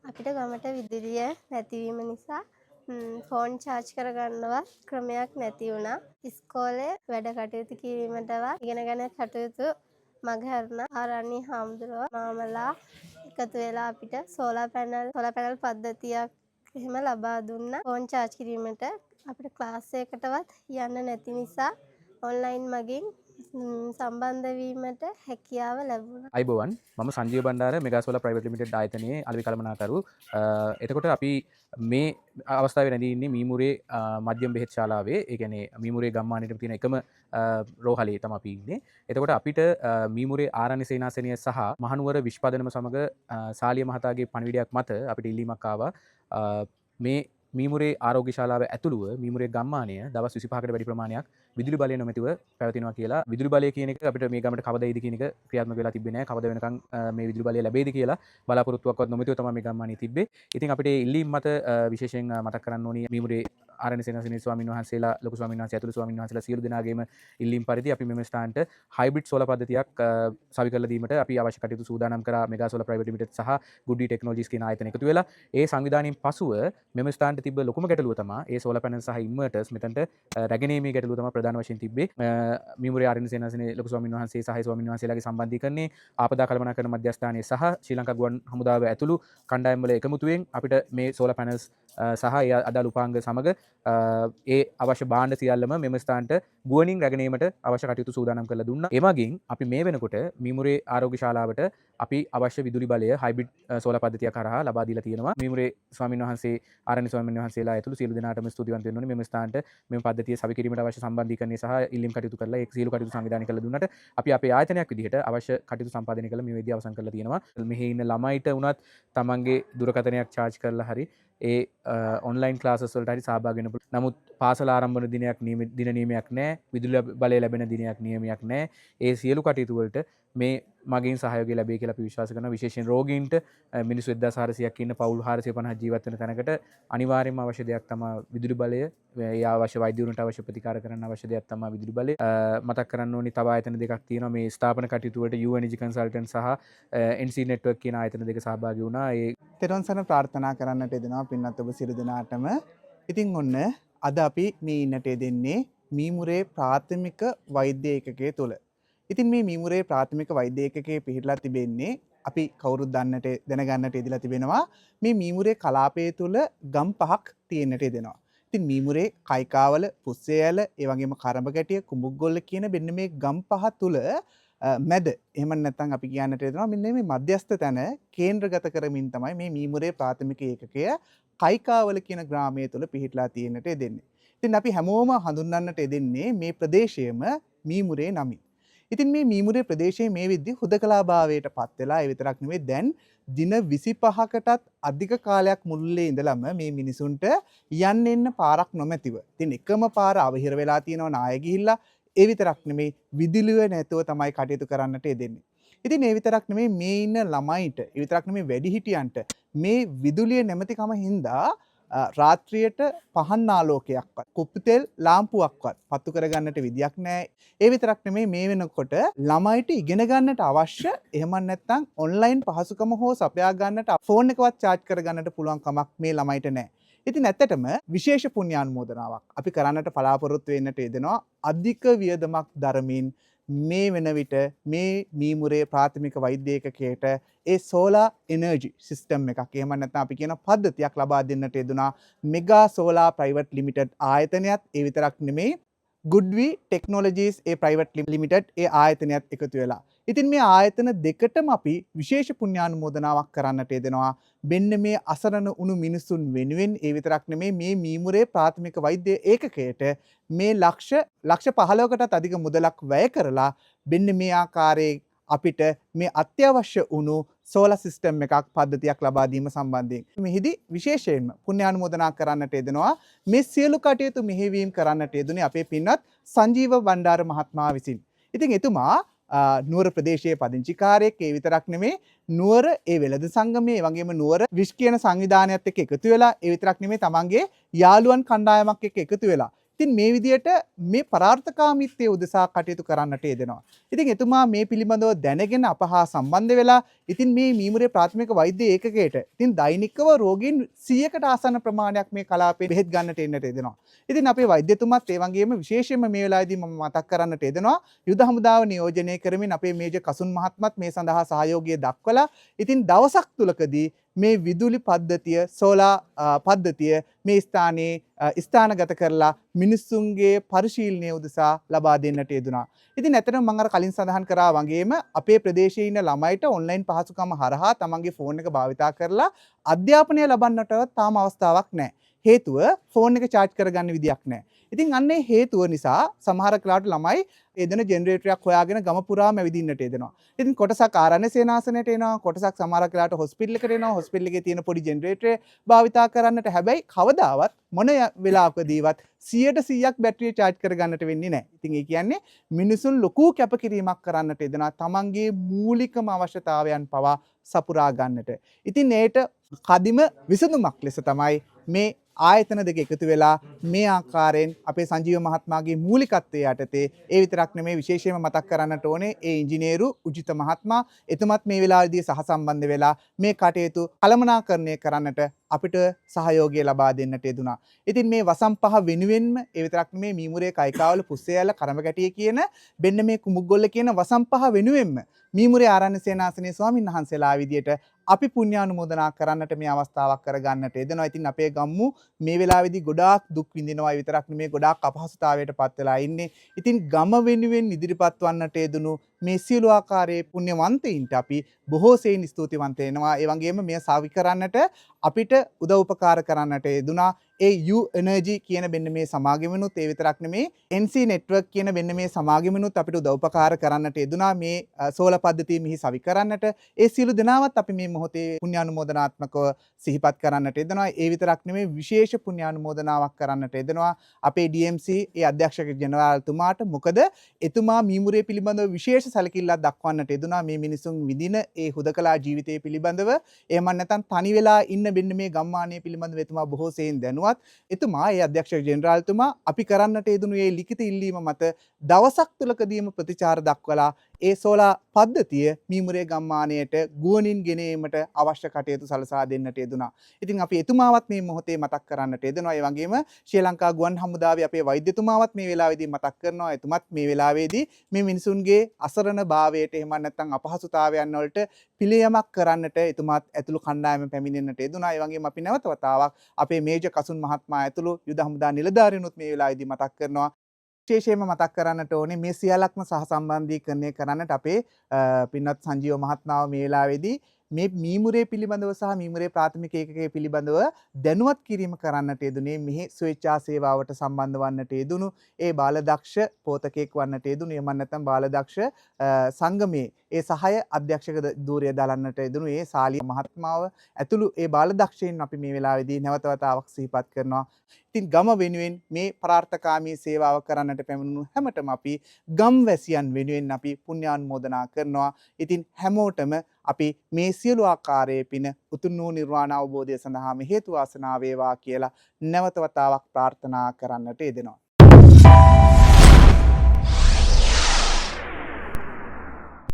අපිට ගමට විදුලිය නැතිවීම නිසා ෆෝන් චාර්ජ් කරගන්නවත් ක්‍රමයක් නැති වුණා. ඉස්කෝලේ වැඩ කටයුතු කිරීමටවත් ඉගෙනගෙන කටයුතු මගහැරුණා. ආරණ්‍ය හාමුදුරුවෝ මාමලා එකතු වෙලා අපිට සෝලාර් පැනල් පද්ධතියක් එහෙම ලබා දුන්නා. ෆෝන් චාර්ජ් කිරීමට අපිට ක්ලාස් එකකටවත් යන්න නැති නිසා ඔන්ලයින් මගින් සම්බන්ධ වීමට හැකියාව ලැබුණා. අයිබෝවන් මම Sanjeewa Bandara Mega Solar Private Limited ආයතනයේ අලෙවි කළමනාකරු. එතකොට අපි මේ අවස්ථාවේ රැඳී ඉන්නේ මීමුරේ මධ්‍යම බෙහෙත් ශාලාවේ. ඒ කියන්නේ මීමුරේ ගම්මානයේ තියෙන එකම රෝහලේ තමයි අපි ඉන්නේ. එතකොට අපිට මීමුරේ ආරණ්‍ය සේනාසනය සහ මහනුවර විශ්පදනම සමග සාලිය මහතාගේ පණිවිඩයක් මත අපිට ඉල්ලීමක් ආවා. මේ මීමුරේ ආරෝග්‍ය ශාලාව ඇතුළුව මීමුරේ ගම්මානය දවස් 25කට වැඩි ප්‍රමාණයක් විදුලි බලය නොමැතිව පැවතිනවා කියලා. විදුලි බලය කියන එක අපිට මේ ගමට කවදා එයිද කියන එක ක්‍රියාත්මක වෙලා තිබ්බේ නැහැ. කවදා වෙනකන් මේ විදුලි බලය ලැබෙයිද කියලා බලාපොරොත්තුවක්වත් නොමැතිව තමයි මේ ගම්මානයේ තිබ්බේ. ඉතින් අපිට ඉල්ලීම් මත විශේෂයෙන් මතක් කරන්න ඕනි මීමුරේ ආරණ්‍ය සේනාසනයේ ස්වාමීන් වහන්සේලා ලොකු ස්වාමීන් වහන්සේ ඇතුළු ස්වාමීන් වහන්සේලා සියලු දෙනාගේම ඉල්ලීම් පරිදි අපි මෙම ස්ථානට හයිබ්‍රිඩ් සෝලාර් පද්ධතියක් සවි කරලා දීමට අපි අවශ්‍ය කටයුතු සූදානම් කරා. මෙගා සෝලාර් ප්‍රයිවට් ලිමිටඩ් සහ ගුඩ්ඩි ටෙක්නොලොජිස් කියන ආයතන එකතු වෙලා ඒ සංවිධානයෙන් පසුව මෙම ස්ථානට තිබ්බ ලොකුම ගැටලුව තමයි ඒ සෝලාර් පැනල් සහ ඉන්වර්ටර්ස් මෙතනට රැගෙනීමේ ගැටලුව තමයි ප්‍රධාන වශයෙන් තිබ්බේ. මීමුරේ ආරණ්‍ය සේනාසනයේ ලොකු ස්වාමීන් වහන්සේ සහ ස්වාමීන් වහන්සේලාගේ සම්බන්ධීකරණයේ ආපදා කළමනාකරණ මධ්‍යස්ථානයේ සහ ශ්‍රී ලංකා ගුවන් හමුදාව ඇතුළු කණ්ඩායම් වල එකමුතුවෙන් අපිට මේ සෝලාර් පැනල්ස් සහ ඒ අදාළ උපාංග සමග ඒ අවශ්‍ය භාණ්ඩ සියල්ලම මෙම ස්ථානට ගුවනින් රැගෙනීමට අවශ්‍ය කටයුතු සූදානම් කරලා දුන්නා. ඒ වගේම අපි මේ වෙනකොට මීමුරේ ආරෝග්‍ය ශාලාවට අපි අවශ්‍ය විදුලි බලය හයිබ්‍රිඩ් සෝලාර් පද්ධතියක් කරා ලබා දීලා තියෙනවා. මීමුරේ ස්වාමීන් වහන්සේ ආරණ්‍ය ස්වාමීන් වහන්සේලා ඇතුළු සියලු දෙනාටම ස්තුතිවන්ත වෙන්න ඕනේ. මෙම ස්ථානට මෙම පද්ධතිය සවි කිරීමට අවශ්‍ය සම්බන්ධීකරණය සහ ඉල්ලීම් කටයුතු කරලා ඒ සියලු කටයුතු සංවිධානය කරලා දුන්නට අපි අපේ ආයතනයක් විදිහට අවශ්‍ය කටයුතු සම්පාදනය කරලා මේ වෙද්දී අවසන් කරලා තියෙනවා. මෙහි ඉන්න ළමයිට උනත් තමන්ගේ දුරකථනයක් charge කරලා හරි ඒ ඔන්ලයින් ක්ලාසස් වලට හරි සහභාගී වෙන්න පුළුවන්. නමුත් පාසල ආරම්භන දිනයක් දින නියමයක් නැහැ. විදුලි බලය ලැබෙන දිනයක් නියමයක් නැහැ. ඒ සියලු කටයුතු වලට මේ මගින් සහයෝගය ලැබෙයි කියලා අපි විශ්වාස කරනවා. විශේෂයෙන් රෝගීන්ට මිනිස්සු 1400ක් ඉන්න පවුල් 450 ජීවත් වෙන තැනකට අනිවාර්යයෙන්ම අවශ්‍ය දෙයක් තමයි විදුලි බලය. ඒ අවශ්‍ය වෛද්‍යවරුන්ට අවශ්‍ය ප්‍රතිකාර කරන්න අවශ්‍ය දෙයක් තමයි විදුලි බලය. මතක් කරන්න ඕනි තව ආයතන දෙකක් තියෙනවා මේ ස්ථාපන කටයුතු වලට U Energy Consultant සහ NC Network කියන ආයතන දෙක සහභාගී වුණා. ඒ තෙරුවන් සරණ ප්‍රාර්ථනා කරන්නට යෙදෙනවා පින්වත් ඔබ සියලු දෙනාටම. ඉතින් ඔන්න අද අපි මේ ඉන්නට යෙදෙන්නේ මීමුරේ ප්‍රාථමික වෛද්‍ය ඒකකයේ තුල. ඉතින් මේ මීමුරේ ප්‍රාථමික වෛද්‍ය ඒකකයේ පිහිටලා තිබෙන්නේ අපි කවුරුත් දැනගන්නට යෙදලා තිබෙනවා මේ මීමුරේ කලාපයේ තුල ගම් පහක් තියෙන්නට යෙදෙනවා. ඉතින් මීමුරේ කයිකාවල, පුස්සේයල, ඒ වගේම කරඹගැටිය, කුඹුගොල්ල කියන මෙන්න මේ ගම් පහ තුල මැද එහෙම නැත්නම් අපි කියන්නට යනවා මෙන්න මේ මධ්‍යස්ථ තැන කේන්ද්‍රගත කරමින් තමයි මේ මීමුරේ ප්‍රාථමික ඒකකය කයිකාවල කියන ග්‍රාමයේ තුල පිහිටලා තියෙන්නට යෙදෙන්නේ. ඉතින් අපි හැමෝම හඳුන්වන්නට යෙදෙන්නේ මේ ප්‍රදේශයේම මීමුරේ නමින්. ඉතින් මේ මීමුරේ ප්‍රදේශයේ මේ විදිහ හුදකලාභාවයට පත් වෙලා ඒ විතරක් නෙවෙයි දැන් දින 25කටත් අධික කාලයක් මුළුල්ලේ ඉඳලම මේ මිනිසුන්ට යන්න එන්න පාරක් නොමැතිව. ඉතින් එකම පාර අවහිර වෙලා තියෙනවා නාය ගිහිල්ලා ඒ විතරක් නෙමෙයි විදුලිය නැතුව තමයි කටයුතු කරන්නට යෙදෙන්නේ. ඉතින් ඒ විතරක් නෙමෙයි මේ ඉන්න ළමයින්ට, ඒ විතරක් නෙමෙයි වැඩිහිටියන්ට මේ විදුලිය නැමැතිකම හින්දා රාත්‍රියට පහන් ආලෝකයක්වත්, කුප්පි තෙල් ලාම්පුවක්වත් පත්තු කරගන්නට විදියක් නැහැ. ඒ විතරක් නෙමෙයි මේ වෙනකොට ළමයිට ඉගෙන ගන්නට අවශ්‍ය එහෙම නැත්නම් ඔන්ලයින් පහසුකම හෝ සපයා ගන්නට ෆෝන් එකවත් charge කරගන්නට පුළුවන් කමක් මේ ළමයිට නැහැ. ඉතින් ඇත්තටම විශේෂ පුණ්‍යානුමෝදනාවක් අපි කරන්නට බලාපොරොත්තු වෙන්නට යෙදෙනවා. අධික වියදමක් දරමින් මේ වෙන විට මේ මීමුරේ ප්‍රාථමික වෛද්‍ය ඒකකයට ඒ සෝලාර් එනර්ජි සිස්ටම් එකක් එහෙම නැත්නම් අපි කියන පද්ධතියක් ලබා දෙන්නට යෙදුනා මෙගා සෝලාර් ප්‍රයිවට් ලිමිටඩ් ආයතනයත් ඒ විතරක් නෙමෙයි ගුඩ්වි ටෙක්නොලොජිස් ඒ ප්‍රයිවට් ලිමිටඩ් ඒ ආයතනයත් එකතු වෙලා. ඉතින් මේ ආයතන දෙකටම අපි විශේෂ පුණ්‍යානුමෝදනාවක් කරන්නට යෙදෙනවා. මෙන්න මේ අසරණ වුණු මිනිසුන් වෙනුවෙන් ඒ විතරක් නෙමෙයි මේ මීමුරේ ප්‍රාථමික වෛද්‍ය ඒකකයට මේ ලක්ෂ 15කටත් අධික මුදලක් වැය කරලා මෙන්න මේ ආකාරයේ අපිට මේ අත්‍යවශ්‍ය වුණු සෝලාර් සිස්ටම් එකක් පද්ධතියක් ලබා දීම සම්බන්ධයෙන් මෙහිදී විශේෂයෙන්ම පුණ්‍යානුමෝදනා කරන්නට යෙදෙනවා. මේ සියලු කටයුතු මෙහෙයවීම කරන්නට යෙදුනේ අපේ පින්වත් සංජීව බණ්ඩාර මහත්මයා විසින්. ඉතින් එතුමා නුවර ප්‍රදේශයේ පදිංචිකාරයෙක්. ඒ විතරක් නෙමෙයි නුවර ඒ වෙළඳ සංගමයේ වගේම නුවර විශ් කියන සංවිධානයත් එක්ක එකතු වෙලා ඒ විතරක් නෙමෙයි තමන්ගේ යාළුවන් කණ්ඩායමක් එක්ක එකතු වෙලා ඉතින් මේ විදියට මේ පරාර්ථකාමීත්වයේ උදෙසා කටයුතු කරන්නට යෙදෙනවා. ඉතින් එතුමා මේ පිළිබඳව දැනගෙන අප හා සම්බන්ධ වෙලා ඉතින් මේ මීමුරේ ප්‍රාථමික වෛද්‍ය ඒකකයට ඉතින් දෛනිකව රෝගීන් 100කට ආසන්න ප්‍රමාණයක් මේ කලාපේ බෙහෙත් ගන්නට එන්නට යෙදෙනවා. ඉතින් අපේ වෛද්‍යතුමත් ඒ වගේම විශේෂයෙන්ම මේ වෙලාවේදී මම මතක් කරන්නට යෙදෙනවා යුද හමුදාව නියෝජනය කරමින් අපේ මේජර් කසුන් මහත්මත් මේ සඳහා සහයෝගය දක්වලා ඉතින් දවසක් තුලකදී මේ විදුලි පද්ධතිය සෝලා පද්ධතිය මේ ස්ථානයේ ස්ථානගත කරලා මිනිස්සුන්ගේ පරිශීලනය උදෙසා ලබා දෙන්නට යෙදුනා. ඉතින් ඇත්තටම මම අර කලින් සඳහන් කරා වගේම අපේ ප්‍රදේශයේ ඉන්න ළමයිට ඔන්ලයින් පහසුකම් හරහා තමන්ගේ ෆෝන් එක භාවිතා කරලා අධ්‍යාපනය ලබන්නටවත් තාම අවස්ථාවක් නැහැ. හේතුව ෆෝන් එක charge කරගන්න විදියක් නැහැ. ඉතින් අන්නේ හේතුව නිසා සමහර කාලට ළමයි එදෙන ජෙනරේටරයක් හොයාගෙන ගම පුරාම ඇවිදින්නට එදෙනවා. ඉතින් කොටසක් ආරණ්‍ය සේනාසනයට එනවා, කොටසක් සමහර කාලට හොස්පිටල් එකට එනවා. හොස්පිටල් එකේ තියෙන පොඩි ජෙනරේටරය භාවිතා කරන්නට හැබැයි කවදාවත් මොන වෙලාවකදීවත් 100%ක් බැටරිය charge කරගන්නට වෙන්නේ නැහැ. ඉතින් ඒ කියන්නේ මිනිසුන් ලොකු කැපකිරීමක් කරන්නට එදෙනවා තමන්ගේ මූලිකම අවශ්‍යතාවයන් පවා සපුරා ගන්නට. ඉතින් ඒට කදිම විසඳුමක් ලෙස තමයි මේ ආයතන දෙක එකතු වෙලා මේ ආකාරයෙන් අපේ සංජීව මහත්මයාගේ මූලිකත්වයේ යටතේ ඒ විතරක් නෙමෙයි විශේෂයෙන්ම මතක් කරන්නට ඕනේ ඒ ඉංජිනේරු උජිත මහත්මයා එතුමත් මේ වෙලාවේදී සහසම්බන්ධ වෙලා මේ කටයුතු කළමනාකරණය කරන්නට අපිට සහයෝගය ලබා දෙන්නට යෙදුනා. ඉතින් මේ වසම් පහ වෙනුවෙන්ම ඒ විතරක් නෙමෙයි මීමුරේ කයිකාවල පුස්සේයල කරමකැටිය කියන බෙන්න මේ කුමුග්ගොල්ල කියන වසම් පහ වෙනුවෙන්ම මීමුරේ ආරණ්‍ය සේනාසනයේ ස්වාමීන් වහන්සේලා විදියට අපි පුණ්‍යානුමෝදනා කරන්නට මේ අවස්ථාවක් කරගන්නට යෙදෙනවා. ඉතින් අපේ ගම්මු මේ වෙලාවේදී ගොඩාක් දුක් විඳිනවා. ඒ විතරක් නෙමෙයි ගොඩාක් අපහසුතාවයට පත් වෙලා ඉන්නේ. ඉතින් ගම වෙනුවෙන් ඉදිරිපත් වන්නට යෙදුණු මේ සියලු ආකාරයේ පුණ්‍යවන්තයින්ට අපි බොහෝ සෙයින් ස්තුතිවන්ත වෙනවා. ඒ වගේම මේ සාවි කරන්නට අපිට උදව් උපකාර කරන්නට යෙදුණා. ඒ U Energy කියන මෙන්න මේ සමාගමනුත් ඒ විතරක් නෙමෙයි NC Network කියන මෙන්න මේ සමාගමනුත් අපිට උදව් උපකාර කරන්නට යෙදුණා මේ සෝලා පද්ධතිය මිහි සවි කරන්නට. ඒ සියලු දෙනාවත් අපි මේ මොහොතේ පුණ්‍යානුමෝදනාත්මකව සිහිපත් කරන්නට යෙදෙනවා. ඒ විතරක් නෙමෙයි විශේෂ පුණ්‍යානුමෝදනාවක් කරන්නට යෙදෙනවා අපේ DMC ඒ අධ්‍යක්ෂක ජනරාල්තුමාට. මොකද එතුමා මීමුරේ පිළිබඳව විශේෂ සැලකිල්ලක් දක්වන්නට යෙදුණා මේ මිනිසුන් විඳින ඒ හුදකලා ජීවිතය පිළිබඳව. එහෙම නැත්නම් තනි වෙලා ඉන්න මෙන්න මේ ගම්මානය පිළිබඳව එතුමා බොහෝ සෙයින් දැනුවත්. එතුමා ඒ අධ්‍යක්ෂක ජෙනරාල්තුමා අපි කරන්නට යෙදුණු ඒ ලිඛිත ඉල්ලීම මත දවසක් තුලකදීම ප්‍රතිචාර දක්වලා ඒ සෝලා පද්ධතිය මීමුරේ ගම්මානයට ගුවනින් ගෙන ඒමට අවශ්‍ය කටයුතු සලසා දෙන්නට යෙදුණා. ඉතින් අපි එතුමාවත් මේ මොහොතේ මතක් කරන්නට යෙදෙනවා. ඒ වගේම ශ්‍රී ලංකා ගුවන් හමුදාවේ අපේ වෛද්‍යතුමාවත් මේ වෙලාවේදී මතක් කරනවා. එතුමත් මේ වෙලාවේදී මේ මිනිසුන්ගේ අසරණ භාවයට එහෙම නැත්නම් අපහසුතාවයන් වලට පිළියමක් කරන්නට එතුමාත් ඇතුළු කණ්ඩායම පැමිණෙන්නට යෙදුණා. ඒ වගේම අපි නැවත වතාවක් අපේ මේජර් කසුන් මහත්මයා ඇතුළු යුද හමුදා නිලධාරීනුත් මේ වෙලාවේදී මතක් කරනවා. විශේෂයෙන්ම මතක් කරන්නට ඕනේ මේ සියල්ලක්ම සහසම්බන්ධීකරණය කරන්නට අපේ පින්වත් සංජීව මහත්මයාව මේ වෙලාවේදී මේ මීමුරේ පිළිබඳව සහ මීමුරේ ප්‍රාථමික ඒකකයේ පිළිබඳව දැනුවත් කිරීම කරන්නට යෙදුනේ මෙහි ස්වේච්ඡා සේවාවට සම්බන්ධ වන්නට යෙදුණු ඒ බාලදක්ෂ පෝතකෙක් වන්නට යෙදුණු එහෙම නැත්නම් බාලදක්ෂ සංගමයේ ඒ සහාය අධ්‍යක්ෂක ධූරය දලන්නට යෙදුණු ඒ සාලිය මහත්මාව ඇතුළු ඒ බාලදක්ෂයින් අපි මේ වෙලාවේදී නැවත වතාවක් සිහිපත් කරනවා. ඉතින් ගම වෙනුවෙන් මේ පරාර්ථකාමී සේවාව කරන්නට පැමිණුණු හැමතෙම අපි ගම්වැසියන් වෙනුවෙන් අපි පුණ්‍යානුමෝදනා කරනවා. ඉතින් හැමෝටම අපි මේ සියලු ආකාරයේ පින උතුම් වූ නිර්වාණ අවබෝධය සඳහාම හේතු වාසනා වේවා කියලා නැවත වතාවක් ප්‍රාර්ථනා කරන්නට යෙදෙනවා.